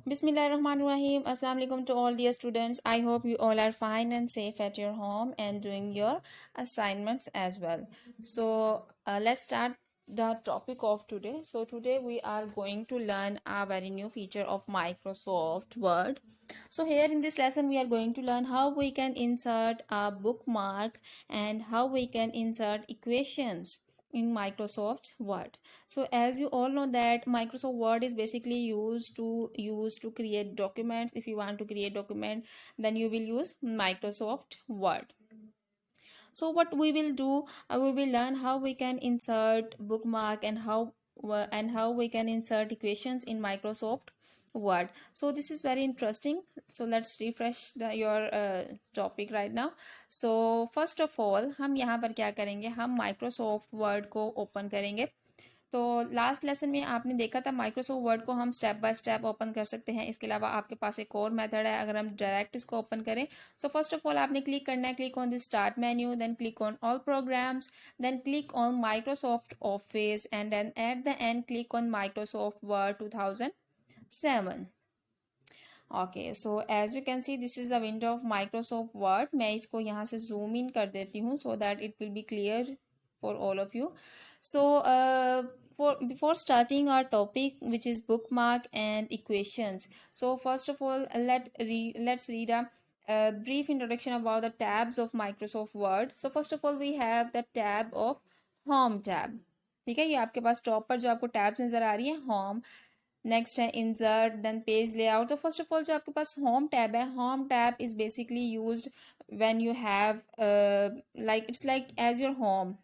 Bismillahirrahmanirrahim. Assalamu alaikum to all dear students. I hope you all are fine and safe at your home and doing your assignments as well. Let's start the topic of today. So today we are going to learn a very new feature of Microsoft Word. So here in this lesson we are going to learn how we can insert a bookmark and how we can insert equations in Microsoft Word. So as you all know that Microsoft Word is basically used to create documents. If you want to create document, then you will use Microsoft Word. So what we will do, we will learn how we can insert bookmark and how we can insert equations in Microsoft Word. So this is very interesting. So let's refresh your topic right now. So first of all हम यहाँ पर क्या करेंगे, हम Microsoft Word को open करेंगे. तो last lesson में आपने देखा था माइक्रोसॉफ्ट वर्ड को हम स्टेप बाय स्टेप ओपन कर सकते हैं. इसके अलावा आपके पास एक और मेथड है अगर हम डायरेक्ट इसको ओपन करें. सो फर्स्ट ऑफ ऑल आपने क्लिक करना है, click on the start menu, then click on all programs, then click on Microsoft office and then at the end click on Microsoft Word 2007. Okay, so as you can see this is the window of Microsoft Word. मैं इसको यहाँ से zoom in कर देती हूँ so that it will be clear for all of you. So before starting our topic, which is bookmark and equations, so first of all let's read a brief introduction about the tabs of Microsoft Word. So first of all we have the tab of home tab. ठीक है, ये आपके पास top पर जो आपको tabs नजर आ रही है, होम, नेक्स्ट है इंसर्ट, देन पेज लेआउट. तो फर्स्ट ऑफ ऑल जो आपके पास होम टैब है, home tab is basically used when you have like it's like as your home.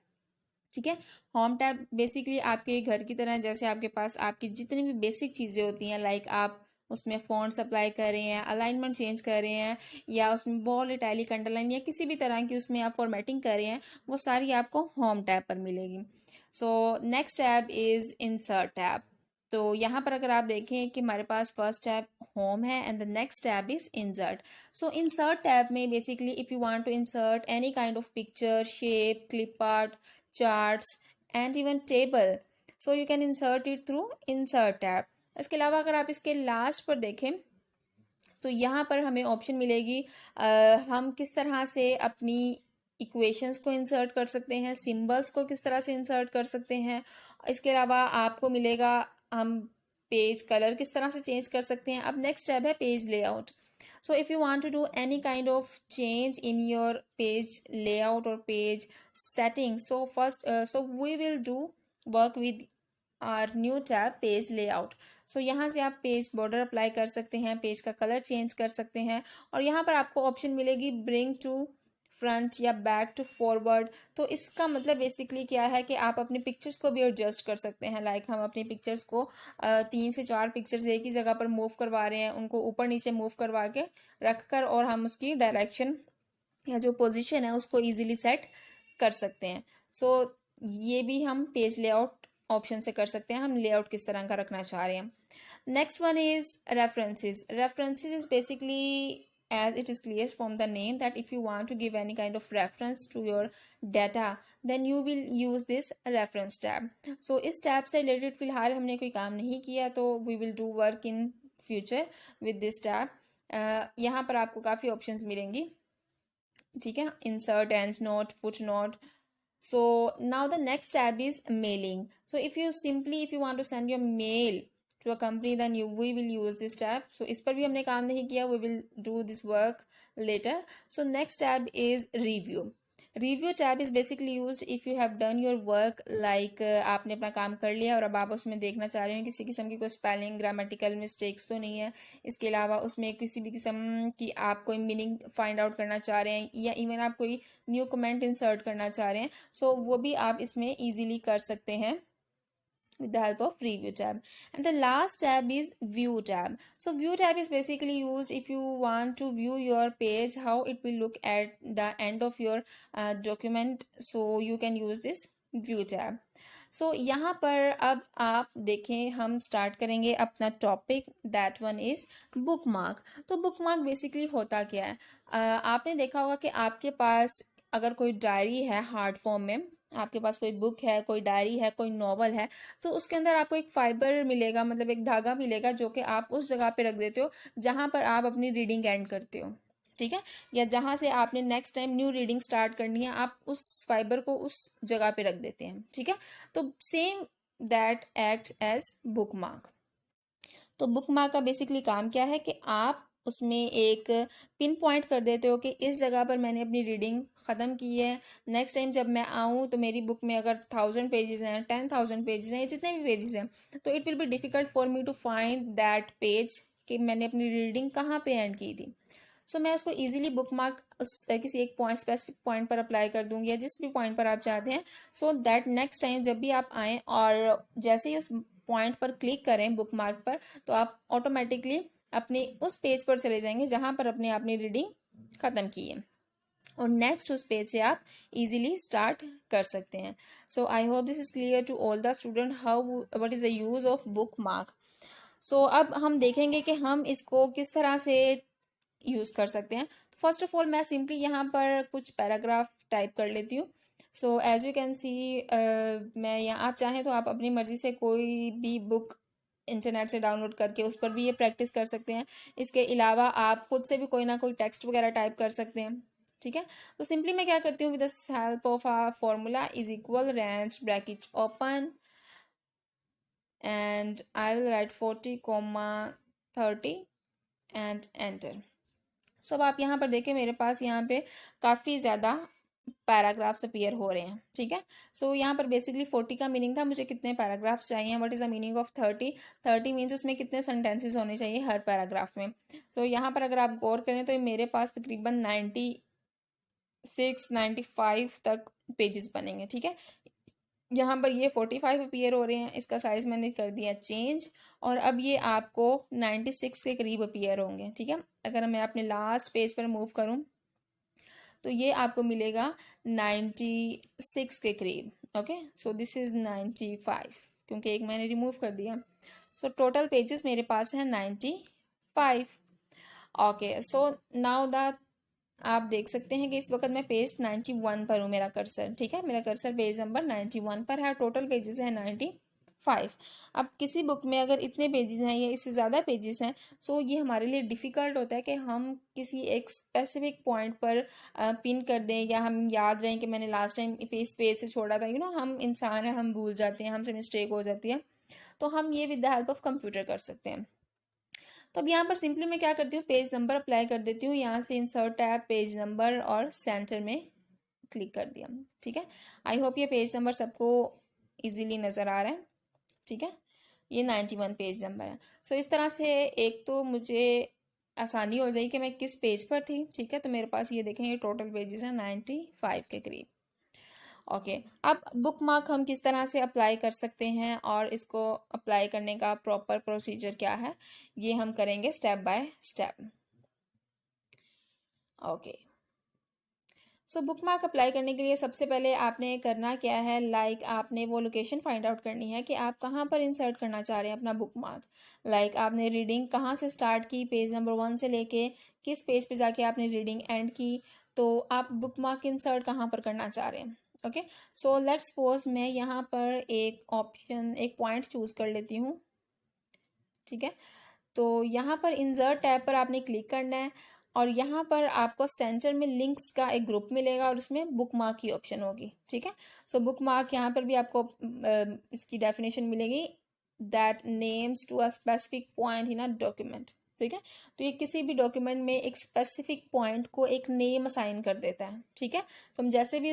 ठीक है, होम टैब बेसिकली आपके घर की तरह, जैसे आपके पास आपकी जितनी भी बेसिक चीज़ें होती हैं, लाइक आप उसमें फॉन्ट्स अप्लाई कर रहे हैं, अलाइनमेंट चेंज कर रहे हैं, या उसमें बॉल्ड, इटैलिक, अंडरलाइन या किसी भी तरह की उसमें आप फॉर्मेटिंग कर रहे हैं, वो सारी आपको होम टैब पर मिलेगी. So next tab is insert tab. तो यहाँ पर अगर आप देखें कि हमारे पास फर्स्ट टैब होम है and the next tab is insert. So insert tab में basically if you want to insert any kind of picture, shape, clip art, charts and even table, so you can insert it through insert tab. इसके अलावा अगर आप इसके last पर देखें तो यहाँ पर हमें ऑप्शन मिलेगी हम किस तरह से अपनी इक्वेशंस को इंसर्ट कर सकते हैं, सिंबल्स को किस तरह से इंसर्ट कर सकते हैं. इसके अलावा आपको मिलेगा हम पेज कलर किस तरह से चेंज कर सकते हैं. अब नेक्स्ट टैब है page layout. So if you want to do any kind of change in your page layout or page settings, so we will do work with our new tab page layout. So यहाँ से आप page border apply कर सकते हैं, page का colour change कर सकते हैं, और यहाँ पर आपको ऑप्शन मिलेगी ब्रिंग टू फ्रंट या बैक टू फॉरवर्ड. तो इसका मतलब बेसिकली क्या है कि आप अपने पिक्चर्स को भी एडजस्ट कर सकते हैं. लाइक हम अपनी पिक्चर्स को 3 से 4 पिक्चर्स एक ही जगह पर मूव करवा रहे हैं, उनको ऊपर नीचे मूव करवा के रख कर, और हम उसकी डायरेक्शन या जो पोजीशन है उसको इजीली सेट कर सकते हैं. सो ये भी हम पेज लेआउट ऑप्शन से कर सकते हैं, हम लेआउट किस तरह का रखना चाह रहे हैं. Next one is references. References is basically, as it is clear from the name, that if you want to give any kind of reference to your data, then you will use this reference tab. So इस tab से related फिलहाल हमने कोई काम नहीं किया, तो we will do work in future with this tab. यहाँ पर आपको काफ़ी ऑप्शंस मिलेंगी. ठीक है, insert, end note, footnote. So now the next tab is mailing. So if you want to send your mail to a company, then we will use this tab. So इस पर भी हमने काम नहीं किया, we will do this work later. So next tab is review. Review tab is basically used if you have done your work, like आपने अपना काम कर लिया और अब आप उसमें देखना चाह रहे हो किसी किस्म की कोई स्पेलिंग, ग्रामेटिकल मिस्टेक्स तो नहीं है. इसके अलावा उसमें किसी भी किस्म की आप कोई मीनिंग फाइंड आउट करना चाह रहे हैं, या इवन आप कोई न्यू कमेंट इंसर्ट करना चाह रहे हैं, सो वो भी आप इसमें ईजिली कर सकते हैं with the help of review tab. And the last tab is view tab. So view tab is basically used if you want to view your page, how it will look at the end of your document, so you can use this view tab. So यहाँ पर अब आप देखें, हम start करेंगे अपना topic, that one is bookmark. तो bookmark basically होता क्या है, आपने देखा होगा कि आपके पास अगर कोई डायरी है हार्ड फॉर्म में, आपके पास कोई बुक है, कोई डायरी है, कोई नॉवल है, तो उसके अंदर आपको एक फाइबर मिलेगा, मतलब एक धागा मिलेगा जो कि आप उस जगह पे रख देते हो जहाँ पर आप अपनी रीडिंग एंड करते हो, ठीक है, या जहाँ से आपने next time new reading start करनी है आप उस फाइबर को उस जगह पे रख देते हैं, ठीक है। तो same that acts as bookmark. तो बुक मार्क का बेसिकली काम क्या है कि आप उसमें एक पिन पॉइंट कर देते हो कि इस जगह पर मैंने अपनी रीडिंग ख़त्म की है, नेक्स्ट टाइम जब मैं आऊँ तो मेरी बुक में अगर 1000 पेजेस हैं, 10,000 पेजेस हैं, जितने भी पेजेस हैं, तो it will be difficult for me to find that page कि मैंने अपनी रीडिंग कहाँ पे एंड की थी। सो मैं उसको इजीली बुक मार्क उस किसी एक पॉइंट, स्पेसिफिक पॉइंट पर अप्लाई कर दूंगी या जिस भी पॉइंट पर आप चाहते हैं, सो दैट नेक्स्ट टाइम जब भी आप आएँ और जैसे ही उस पॉइंट पर क्लिक करें बुक मार्क पर, तो आप ऑटोमेटिकली अपने उस पेज पर चले जाएंगे जहां पर अपने आपने रीडिंग ख़त्म की है, और नेक्स्ट उस पेज से आप इजीली स्टार्ट कर सकते हैं। So I hope this is clear to all the student how what is the use of bookmark. सो अब हम देखेंगे कि हम इसको किस तरह से यूज़ कर सकते हैं। फर्स्ट ऑफ ऑल मैं सिंपली यहाँ पर कुछ पैराग्राफ टाइप कर लेती हूँ। So as you can see, मैं यहाँ, आप चाहें तो आप अपनी मर्ज़ी से कोई भी बुक इंटरनेट से डाउनलोड करके उस पर भी ये प्रैक्टिस कर सकते हैं। इसके अलावा आप खुद से भी कोई ना कोई टेक्स्ट वगैरह टाइप कर सकते हैं, ठीक है। तो सिंपली मैं क्या करती हूँ, with the help of a formula is equal range bracket open and I will write 40,30 and enter. So अब आप यहाँ पर देखें मेरे पास यहाँ पे काफ़ी ज़्यादा पैराग्राफ्स अपीयर हो रहे हैं, ठीक है। सो यहाँ पर बेसिकली 40 का मीनिंग था मुझे कितने पैराग्राफ्स चाहिए, what is the meaning of 30, 30 means उसमें कितने सेंटेंसेस होने चाहिए हर पैराग्राफ में। सो यहाँ पर अगर आप गौर करें तो मेरे पास तकरीबन 96-95 तक पेजेस बनेंगे, ठीक है। यहाँ पर ये 45 अपीयर हो रहे हैं, इसका साइज़ मैंने कर दिया चेंज, और अब ये आपको 96 के करीब अपीयर होंगे, ठीक है। अगर मैं अपने लास्ट पेज पर मूव करूँ तो ये आपको मिलेगा 96 के करीब। ओके, सो दिस इज़ 95 क्योंकि एक मैंने रिमूव कर दिया। सो टोटल पेजेस मेरे पास हैं 95। ओके, सो नाउ दैट आप देख सकते हैं कि इस वक्त मैं पेज 91 पर हूँ, मेरा कर्सर, ठीक है, मेरा कर्सर पेज नंबर 91 पर है, टोटल पेजेस है 95। अब किसी बुक में अगर इतने पेजेस हैं या इससे ज़्यादा पेजेस हैं, सो ये हमारे लिए डिफ़िकल्ट होता है कि हम किसी एक स्पेसिफिक पॉइंट पर पिन कर दें, या हम याद रहें कि मैंने लास्ट टाइम इस पेज से छोड़ा था। हम इंसान हैं, हम भूल जाते हैं, हमसे मिस्टेक हो जाती है, तो हम ये with the help of computer कर सकते हैं। तो अब यहाँ पर सिंपली मैं क्या करती हूँ, पेज नंबर अप्लाई कर देती हूँ, यहाँ से इंसर्ट टैब, पेज नंबर और सेंटर में क्लिक कर दिया, ठीक है। आई होप ये पेज नंबर सबको इजीली नज़र आ रहा है, ठीक है। ये 91 पेज नंबर है। सो इस तरह से एक तो मुझे आसानी हो जाएगी कि मैं किस पेज पर थी, ठीक है। तो मेरे पास ये देखें ये टोटल पेजेस हैं 95 के करीब। ओके, अब बुक मार्क हम किस तरह से अप्लाई कर सकते हैं और इसको अप्लाई करने का प्रॉपर प्रोसीजर क्या है, ये हम करेंगे step by step. Okay, so book mark apply करने के लिए सबसे पहले आपने करना क्या है, आपने वो लोकेशन फाइंड आउट करनी है कि आप कहाँ पर इंसर्ट करना चाह रहे हैं अपना बुक मार्क। आपने रीडिंग कहाँ से स्टार्ट की, पेज नंबर 1 से लेके किस पेज पे जाके आपने रीडिंग एंड की, तो आप बुक मार्क इंसर्ट कहाँ पर करना चाह रहे हैं। ओके, सो लेट्स सपोज मैं यहाँ पर एक पॉइंट चूज़ कर लेती हूँ, ठीक है। तो यहाँ पर इंसर्ट टैब पर आपने क्लिक करना है, और यहाँ पर आपको सेंटर में लिंक्स का एक ग्रुप मिलेगा और उसमें बुक मार्क की ऑप्शन होगी, ठीक है। सो बुक मार्क यहाँ पर भी आपको इसकी डेफिनेशन मिलेगी, that names to a specific point in a document, ठीक है। तो ये किसी भी डॉक्यूमेंट में एक स्पेसिफिक पॉइंट को एक नेम असाइन कर देता है, ठीक है। तो हम जैसे ही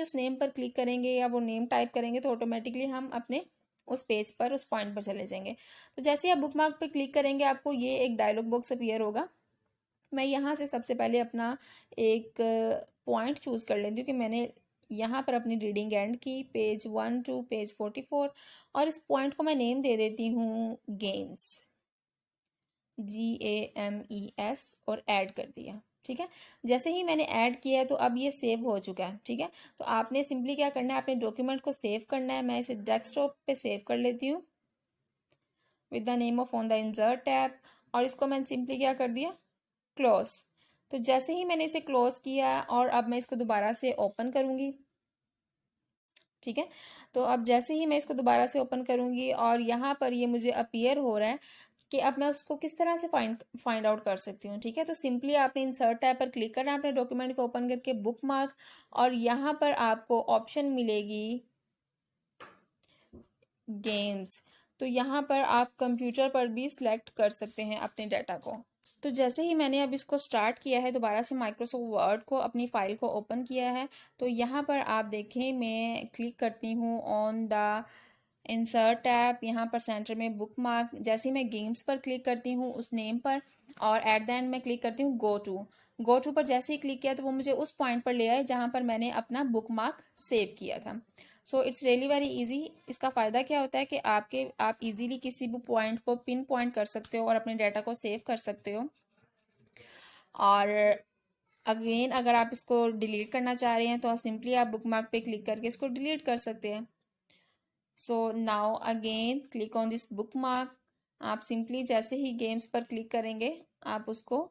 उस नेम पर क्लिक करेंगे या वो नेम टाइप करेंगे, तो ऑटोमेटिकली हम अपने उस पेज पर, उस पॉइंट पर चले जाएंगे। तो जैसे ही आप बुक मार्क पे क्लिक करेंगे आपको ये एक डायलॉग बॉक्स अपीयर होगा। मैं यहाँ से सबसे पहले अपना एक पॉइंट चूज़ कर लेती हूँ कि मैंने यहाँ पर अपनी रीडिंग एंड की, पेज 1 टू पेज 44, और इस पॉइंट को मैं नेम दे देती हूँ गेम्स, GAMES, और ऐड कर दिया, ठीक है। जैसे ही मैंने ऐड किया है तो अब ये सेव हो चुका है, ठीक है। तो आपने सिंपली क्या करना है, अपने डॉक्यूमेंट को सेव करना है। मैं इसे डेस्कटॉप पे सेव कर लेती हूँ with the name of on the insert tab, और इसको मैंने सिंपली क्या कर दिया, क्लोज। तो जैसे ही मैंने इसे क्लोज किया और अब मैं इसको दोबारा से ओपन करूँगी, ठीक है। तो अब जैसे ही मैं इसको दोबारा से ओपन करूँगी और यहाँ पर ये मुझे अपीयर हो रहा है कि अब मैं उसको किस तरह से फाइंड आउट कर सकती हूँ, ठीक है। तो सिंपली आपने इंसर्ट टैब पर क्लिक करना है अपने डॉक्यूमेंट को ओपन करके, बुक मार्क, और यहाँ पर आपको ऑप्शन मिलेगी गेम्स। तो यहाँ पर आप कंप्यूटर पर भी सिलेक्ट कर सकते हैं अपने डाटा को। तो जैसे ही मैंने अब इसको स्टार्ट किया है, दोबारा से माइक्रोसॉफ्ट वर्ड को अपनी फ़ाइल को ओपन किया है, तो यहाँ पर आप देखें मैं क्लिक करती हूँ ऑन द इंसर्ट टैब, यहाँ पर सेंटर में बुक मार्क। जैसे ही मैं गेम्स पर क्लिक करती हूँ उस नेम पर, और एट द एंड में क्लिक करती हूँ गो टू पर। जैसे ही क्लिक किया तो वो मुझे उस पॉइंट पर ले आए जहाँ पर मैंने अपना बुक मार्क सेव किया था। So it's really very easy. इसका फ़ायदा क्या होता है कि आप इजीली किसी भी पॉइंट को पिन पॉइंट कर सकते हो और अपने डाटा को सेव कर सकते हो। और अगेन अगर आप इसको डिलीट करना चाह रहे हैं तो सिंपली आप बुक मार्क पे क्लिक करके इसको डिलीट कर सकते हैं। So now again click on this book mark. आप सिंपली जैसे ही गेम्स पर क्लिक करेंगे आप उसको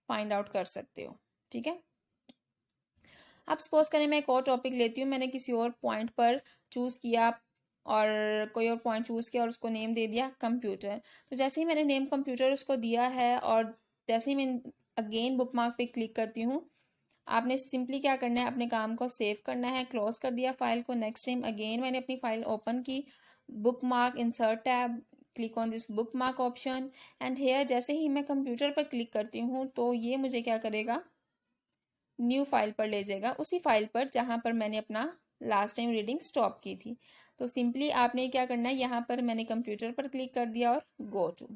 फाइंड आउट कर सकते हो, ठीक है। अब सपोज करें मैं एक और टॉपिक लेती हूँ, मैंने किसी और पॉइंट पर चूज़ किया और कोई और पॉइंट चूज़ किया और उसको नेम दे दिया कंप्यूटर। तो जैसे ही मैंने नेम कंप्यूटर उसको दिया है और जैसे ही मैं अगेन बुक मार्क पे क्लिक करती हूँ, आपने सिंपली क्या करना है, अपने काम को सेव करना है। क्लोज कर दिया फाइल को। नेक्स्ट टाइम अगेन मैंने अपनी फाइल ओपन की, bookmark, insert tab, click on this bookmark option, and here जैसे ही मैं कंप्यूटर पर क्लिक करती हूँ तो ये मुझे क्या करेगा, न्यू फाइल पर ले जाएगा, उसी फाइल पर जहाँ पर मैंने अपना लास्ट टाइम रीडिंग स्टॉप की थी। तो सिंपली आपने क्या करना है, यहाँ पर मैंने कंप्यूटर पर क्लिक कर दिया और गो टू।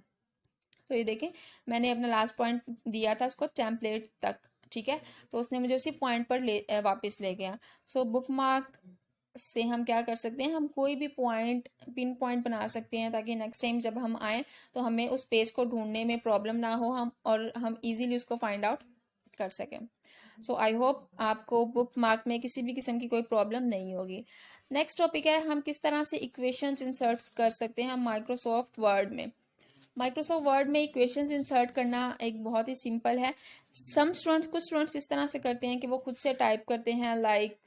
तो ये देखें मैंने अपना लास्ट पॉइंट दिया था उसको टेम्पलेट तक, ठीक है। तो उसने मुझे उसी पॉइंट पर वापस ले गया। सो बुक मार्क से हम क्या कर सकते हैं, हम कोई भी पॉइंट पिन पॉइंट बना सकते हैं ताकि नेक्स्ट टाइम जब हम आए तो हमें उस पेज को ढूंढने में प्रॉब्लम ना हो, हम इजीली उसको फाइंड आउट कर सकें। सो आई होप आपको बुक मार्क में किसी भी किस्म की कोई प्रॉब्लम नहीं होगी। नेक्स्ट टॉपिक है हम किस तरह से इक्वेशंस इंसर्ट कर सकते हैं माइक्रोसॉफ्ट वर्ड में। माइक्रोसॉफ्ट वर्ड में इक्वेशंस इंसर्ट करना एक बहुत ही सिंपल है। कुछ स्टूडेंट्स इस तरह से करते हैं कि वो खुद से टाइप करते हैं, लाइक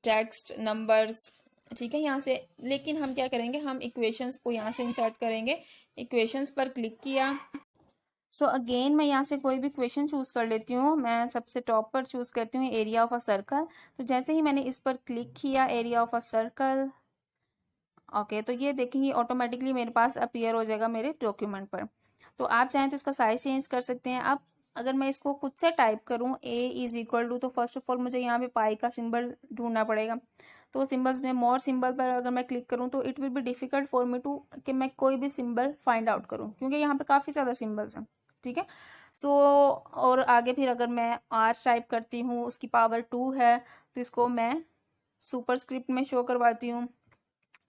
टेक्स्ट, नंबर्स, ठीक है, यहाँ से। लेकिन हम क्या करेंगे, हम इक्वेशंस को यहाँ से इंसर्ट करेंगे। इक्वेशंस पर क्लिक किया। सो अगेन मैं यहाँ से कोई भी क्वेश्चन चूज़ कर लेती हूँ। मैं सबसे टॉप पर चूज़ करती हूँ एरिया ऑफ अ सर्कल। तो जैसे ही मैंने इस पर क्लिक किया, area of a circle, okay, तो ये देखेंगे ऑटोमेटिकली मेरे पास अपीयर हो जाएगा मेरे डॉक्यूमेंट पर। तो आप चाहें तो इसका साइज चेंज कर सकते हैं। अब अगर मैं इसको खुद से टाइप करूँ A=, तो फर्स्ट ऑफ ऑल मुझे यहाँ पे पाई का सिंबल ढूंढना पड़ेगा। तो सिंबल्स में मोर सिंबल पर अगर मैं क्लिक करूँ तो it will be difficult for me to कि मैं कोई भी सिंबल फाइंड आउट करूँ, क्योंकि यहाँ पे काफ़ी ज़्यादा सिंबल्स हैं, ठीक है। सो और आगे फिर अगर मैं R टाइप करती हूँ, उसकी पावर 2 है, तो इसको मैं सुपर स्क्रिप्ट में शो करवाती हूँ।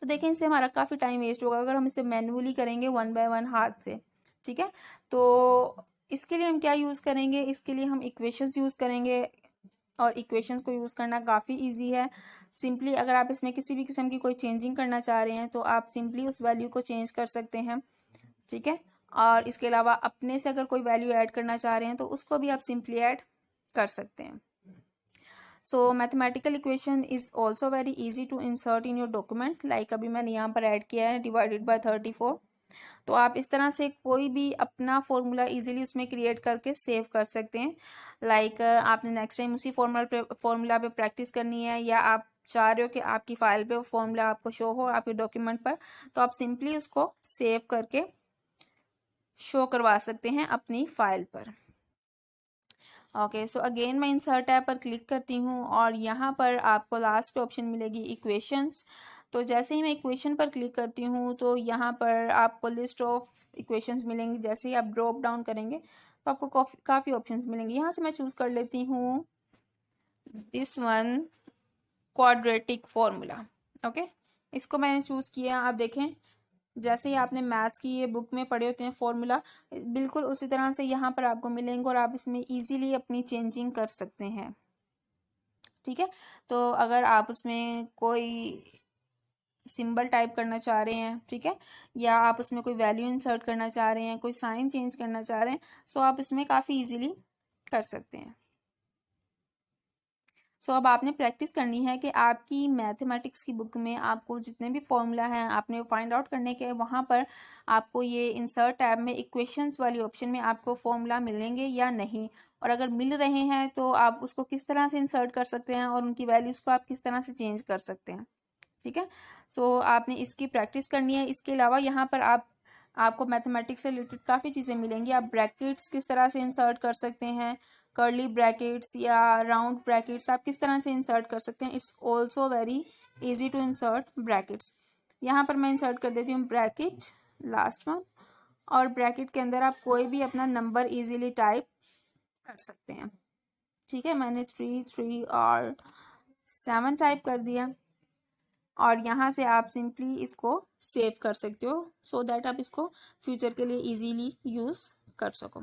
तो देखें इससे हमारा काफ़ी टाइम वेस्ट होगा अगर हम इसे मैन्युअली करेंगे 1 बाय 1 हाथ से, ठीक है। तो इसके लिए हम क्या यूज़ करेंगे, इसके लिए हम इक्वेशंस यूज़ करेंगे, और इक्वेशंस को यूज़ करना काफ़ी इजी है। सिंपली अगर आप इसमें किसी भी किस्म की कोई चेंजिंग करना चाह रहे हैं तो आप सिंपली उस वैल्यू को चेंज कर सकते हैं, ठीक है। और इसके अलावा अपने से अगर कोई वैल्यू ऐड करना चाह रहे हैं तो उसको भी आप सिंपली ऐड कर सकते हैं। So mathematical equation is also very easy to insert in your document, like अभी मैंने यहाँ पर ऐड किया है डिवाइडेड बाय 34। तो आप इस तरह से कोई भी अपना फॉर्मूला इजीली उसमें क्रिएट करके सेव कर सकते हैं। लाइक आपने नेक्स्ट टाइम उसी फॉर्मूला पे प्रैक्टिस करनी है, या आप चाह रहे हो कि आपकी फाइल पे वो फॉर्मूला आपको शो हो आपके डॉक्यूमेंट पर, तो आप सिंपली उसको सेव करके शो करवा सकते हैं अपनी फाइल पर। ओके, सो अगेन मैं इंसर्ट टैब पर क्लिक करती हूँ और यहाँ पर आपको लास्ट पे ऑप्शन मिलेगी इक्वेशंस। तो जैसे ही मैं इक्वेशन पर क्लिक करती हूँ तो यहाँ पर आपको लिस्ट ऑफ इक्वेशंस मिलेंगी। जैसे ही आप ड्रॉप डाउन करेंगे तो आपको काफ़ी ऑप्शंस मिलेंगे। यहाँ से मैं चूज़ कर लेती हूँ this one, quadratic formula. Okay, इसको मैंने चूज़ किया। आप देखें जैसे ही आपने मैथ्स की ये बुक में पढ़े होते हैं फॉर्मूला, बिल्कुल उसी तरह से यहाँ पर आपको मिलेंगे और आप इसमें इजीली अपनी चेंजिंग कर सकते हैं, ठीक है। तो अगर आप उसमें कोई सिंबल टाइप करना चाह रहे हैं, ठीक है, या आप उसमें कोई वैल्यू इंसर्ट करना चाह रहे हैं, कोई साइन चेंज करना चाह रहे हैं, सो आप इसमें काफ़ी इजीली कर सकते हैं। सो अब आपने प्रैक्टिस करनी है कि आपकी मैथमेटिक्स की बुक में आपको जितने भी फॉर्मूला हैं आपने फाइंड आउट करने के वहाँ पर आपको ये इंसर्ट टैब में इक्वेशंस वाली ऑप्शन में आपको फॉर्मूला मिलेंगे या नहीं, और अगर मिल रहे हैं तो आप उसको किस तरह से इंसर्ट कर सकते हैं और उनकी वैल्यूज़ को आप किस तरह से चेंज कर सकते हैं। ठीक है, सो आपने इसकी प्रैक्टिस करनी है। इसके अलावा यहाँ पर आपको मैथमेटिक्स से रिलेटेड काफ़ी चीज़ें मिलेंगी। आप ब्रैकेट्स किस तरह से इंसर्ट कर सकते हैं, कर्ली ब्रैकेट्स या राउंड ब्रैकेट्स आप किस तरह से इंसर्ट कर सकते हैं। It's also very easy to insert brackets. यहाँ पर मैं इंसर्ट कर देती हूँ ब्रैकेट लास्ट वन, और ब्रैकेट के अंदर आप कोई भी अपना नंबर इजीली टाइप कर सकते हैं। ठीक है, मैंने 3 3 और 7 टाइप कर दिया, और यहाँ से आप सिंपली इसको सेव कर सकते हो सो दैट आप इसको फ्यूचर के लिए इजीली यूज़ कर सको।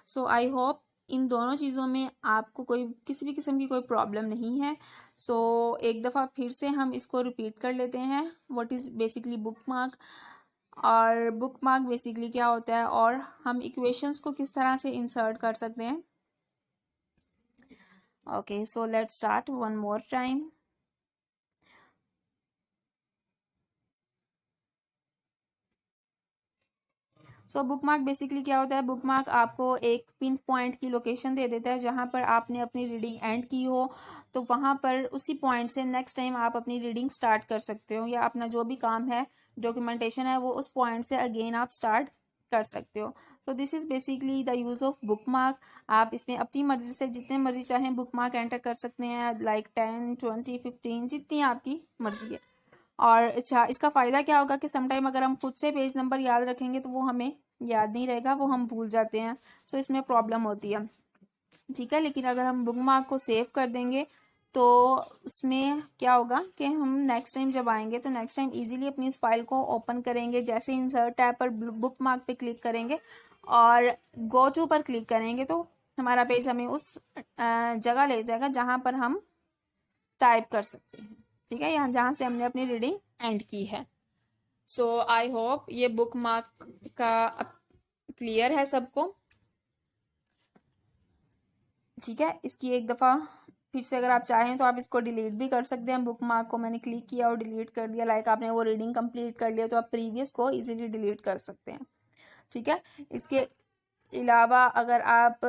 सो आई होप इन दोनों चीज़ों में आपको कोई किसी भी किस्म की कोई प्रॉब्लम नहीं है। सो एक दफ़ा फिर से हम इसको रिपीट कर लेते हैं, what is basically book mark, और बुक मार्क बेसिकली क्या होता है, और हम इक्वेशंस को किस तरह से इंसर्ट कर सकते हैं। Okay, so let's start one more time. So book mark basically क्या होता है, बुक मार्क आपको एक पिन पॉइंट की लोकेशन दे देता है जहाँ पर आपने अपनी रीडिंग एंड की हो, तो वहाँ पर उसी पॉइंट से नेक्स्ट टाइम आप अपनी रीडिंग स्टार्ट कर सकते हो, या अपना जो भी काम है डॉक्यूमेंटेशन है वो उस पॉइंट से अगेन आप स्टार्ट कर सकते हो। So this is basically the use of book mark. आप इसमें अपनी मर्जी से जितने मर्जी चाहें बुक मार्क एंटर कर सकते हैं, लाइक 10 20 15 जितनी आपकी मर्जी है। और अच्छा, इसका फ़ायदा क्या होगा कि समटाइम अगर हम खुद से पेज नंबर याद रखेंगे तो वो हमें याद नहीं रहेगा, वो हम भूल जाते हैं, सो इसमें प्रॉब्लम होती है। ठीक है, लेकिन अगर हम बुक मार्क को सेव कर देंगे तो उसमें क्या होगा कि हम नेक्स्ट टाइम जब आएंगे तो नेक्स्ट टाइम इजीली अपनी उस फाइल को ओपन करेंगे। जैसे इंसर्ट टैब पर बुक मार्क पे क्लिक करेंगे और गो टू पर क्लिक करेंगे तो हमारा पेज हमें उस जगह ले जाएगा जहाँ पर हम टाइप कर सकते हैं। ठीक है, यहाँ जहाँ से हमने अपनी रीडिंग एंड की है। सो आई होप ये बुक मार्क का क्लियर है सबको। ठीक है, इसकी एक दफ़ा फिर से अगर आप चाहें तो आप इसको डिलीट भी कर सकते हैं। बुक मार्क को मैंने क्लिक किया और डिलीट कर दिया, लाइक आपने वो रीडिंग कंप्लीट कर लिया तो आप प्रीवियस को इजीली डिलीट कर सकते हैं। ठीक है, इसके अलावा अगर आप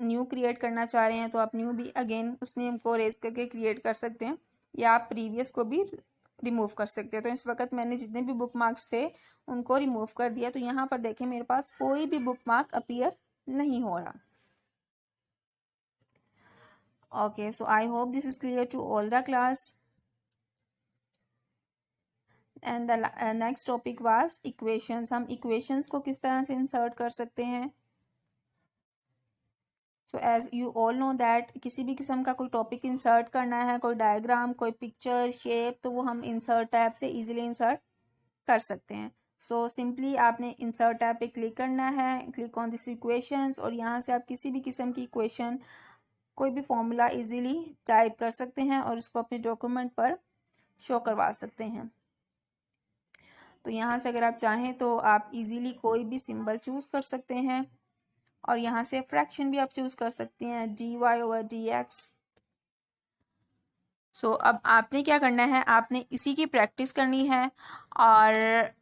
न्यू क्रिएट करना चाह रहे हैं तो आप न्यू भी अगेन उस नेम को रेज करके क्रिएट कर सकते हैं, या आप प्रीवियस को भी रिमूव कर सकते हैं। तो इस वक्त मैंने जितने भी बुक मार्क्स थे उनको रिमूव कर दिया, तो यहाँ पर देखें मेरे पास कोई भी बुक मार्क अपीयर नहीं हो रहा। Okay, so I hope this is clear to all the class. And the next topic was equations. हम equations को किस तरह से insert कर सकते हैं। So as you all know that किसी भी किस्म का कोई टॉपिक इंसर्ट करना है, कोई डायग्राम, कोई पिक्चर, शेप, तो वो हम इंसर्ट टैब से इजीली इंसर्ट कर सकते हैं। सो सिंपली आपने इंसर्ट टैब पे क्लिक करना है, क्लिक ऑन दिस इक्वेशंस, और यहाँ से आप किसी भी किस्म की इक्वेशन, कोई भी फॉर्मूला इजीली टाइप कर सकते हैं और उसको अपने डॉक्यूमेंट पर शो करवा सकते हैं। तो यहाँ से अगर आप चाहें तो आप इजीली कोई भी सिंबल चूज़ कर सकते हैं, और यहाँ से फ्रैक्शन भी आप चूज़ कर सकते हैं, dy/dx। सो अब आपने क्या करना है, आपने इसी की प्रैक्टिस करनी है, और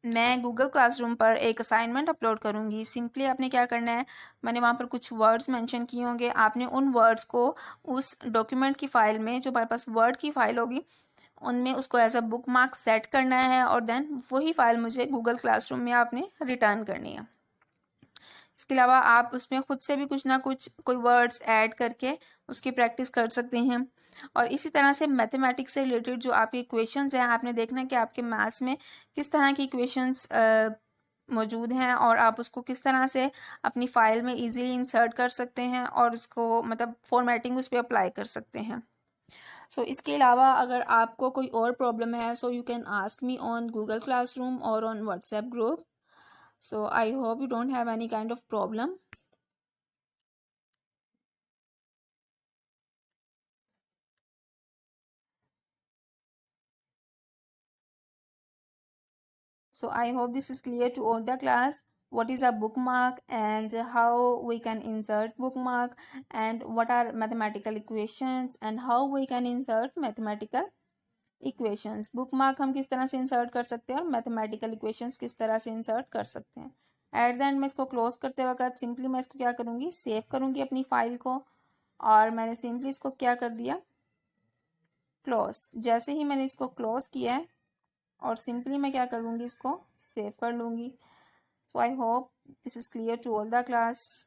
मैं गूगल क्लासरूम पर एक असाइनमेंट अपलोड करूँगी। सिंपली आपने क्या करना है, मैंने वहाँ पर कुछ वर्ड्स मेंशन किए होंगे, आपने उन वर्ड्स को उस डॉक्यूमेंट की फ़ाइल में, जो हमारे पास वर्ड की फ़ाइल होगी, उनमें उसको as a bookmark set करना है, और देन वही फाइल मुझे गूगल क्लासरूम में आपने रिटर्न करनी है। इसके अलावा आप उसमें खुद से भी कुछ ना कुछ कोई वर्ड्स ऐड करके उसकी प्रैक्टिस कर सकते हैं। और इसी तरह से मैथमेटिक्स से रिलेटेड जो आपके इक्वेशंस हैं, आपने देखना है कि आपके मैथ्स में किस तरह की इक्वेशंस मौजूद हैं, और आप उसको किस तरह से अपनी फ़ाइल में इजीली इंसर्ट कर सकते हैं और उसको मतलब फॉर्मेटिंग उस पर अप्लाई कर सकते हैं। सो इसके अलावा अगर आपको कोई और प्रॉब्लम है, so you can ask me on Google classroom और on WhatsApp group. So I hope you don't have any kind of problem. So I hope this is clear to all the class. what is a bookmark and how we can insert bookmark, and what are mathematical equations and how we can insert mathematical equations. bookmark हम किस तरह से insert कर सकते हैं और mathematical equations किस तरह से insert कर सकते हैं. एट द एंड में इसको क्लोज करते वक्त सिंपली मैं इसको क्या करूँगी, सेव करूँगी अपनी फाइल को, और मैंने सिंपली इसको क्या कर दिया, क्लोज. जैसे ही मैंने इसको क्लोज किया है और सिंपली मैं क्या कर लूँगी, इसको सेव कर लूँगी. So I hope this is clear to all the class.